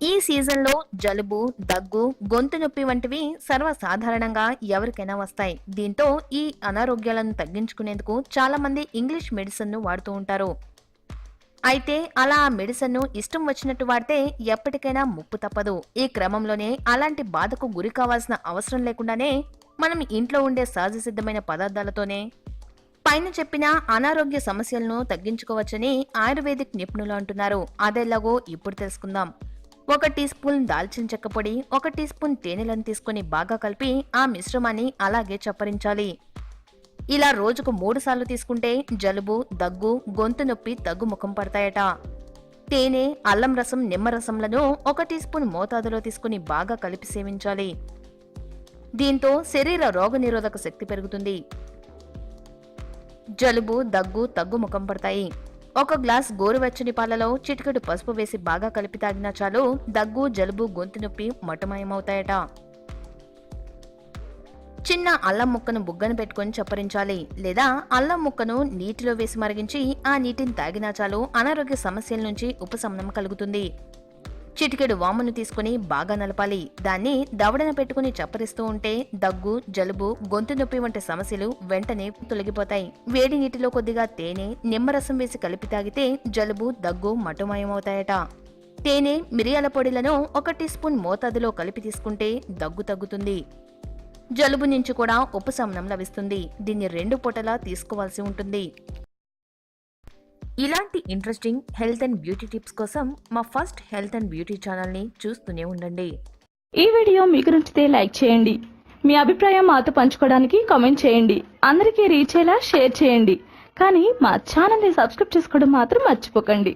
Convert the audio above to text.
ఈ సీజన్లో జలుబు, దగ్గు, గొంతు నొప్పి వంటివి సర్వసాధారణంగా ఎవరికైనా వస్తాయి. దీంతో ఈ అనారోగ్యాలను తగ్గించుకునేందుకు చాలా మంది ఇంగ్లీష్ మెడిసిన్ ను వాడుతూ ఉంటారు. అయితే అలా ఆ మెడిసిన్ ను ఇష్టం వచ్చినట్టు వాడితే ఎప్పటికైనా ముప్పు తప్పదు. ఈ క్రమంలోనే అలాంటి బాధకు గురి కావాల్సిన అవసరం లేకుండానే మనం ఇంట్లో ఉండే సహజ సిద్ధమైన పదార్థాలతోనే పైన చెప్పిన అనారోగ్య సమస్యలను తగ్గించుకోవచ్చని ఆయుర్వేదిక్ నిపుణులు అంటున్నారు. అదెలాగో ఇప్పుడు తెలుసుకుందాం. 1 టీ స్పూన్ దాల్చిన చెక్క పొడి, 1 టీ స్పూన్ తేనెలను తీసుకుని బాగా కలిపి ఆ మిశ్రమాన్ని అలాగే చప్పరించాలి. ఇలా రోజుకు 3 సార్లు తీసుకుంటే జలుబు, దగ్గు, గొంతు నొప్పి తగ్గుముఖం పడతాయట. తేనె, అల్లం రసం, నిమ్మరసంలను 1 టీ స్పూన్ మోతాదులో తీసుకుని బాగా కలిపి సేవించాలి. దీంతో శరీర రోగనిరోధక శక్తి పెరుగుతుంది. జలుబు, దగ్గు తగ్గుముఖం పడతాయి. 1 గ్లాస్ గోరువెచ్చని పాలలో చిటికెడు పసుపు వేసి బాగా కలిపి తాగినా చాలు దగ్గు, జలుబు, గొంతు నొప్పి మటుమాయమవుతాయట. చిన్న అల్లం ముక్కను బుగ్గన పెట్టుకుని చప్పరించాలి. లేదా అల్లం ముక్కను నీటిలో వేసి మరిగించి ఆ నీటిని తాగినా చాలు అనారోగ్య సమస్యల నుంచి ఉపశమనం కలుగుతుంది. చిటికెడు వామును తీసుకుని బాగా నలపాలి. దాన్ని దవడన పెట్టుకుని చప్పరిస్తూ ఉంటే దగ్గు, జలుబు, గొంతు నొప్పి వంటి సమస్యలు వెంటనే తొలగిపోతాయి. వేడి నీటిలో కొద్దిగా తేనె, నిమ్మరసం వేసి కలిపి తాగితే జలుబు, దగ్గు మటుమాయమవుతాయట. తేనె, మిరియాల పొడిలను 1 టీ స్పూన్ మోతాదులో కలిపి తీసుకుంటే దగ్గు తగ్గుతుంది. జలుబు నుంచి కూడా ఉపశమనం లభిస్తుంది. దీన్ని 2 పూటలా తీసుకోవాల్సి ఉంటుంది. ఇలాంటి interesting health and beauty tips కోసం మా ఫస్ట్ హెల్త్ అండ్ బ్యూటీ ఛానల్ని చూస్తూనే ఉండండి. ఈ వీడియో మీకు నచ్చితే లైక్ చేయండి. మీ అభిప్రాయం మాతో పంచుకోవడానికి కామెంట్ చేయండి. అందరికీ రీచ్ అయ్యేలా షేర్ చేయండి. కానీ మా ఛానల్ని సబ్స్క్రైబ్ చేసుకోవడం మాత్రం మర్చిపోకండి.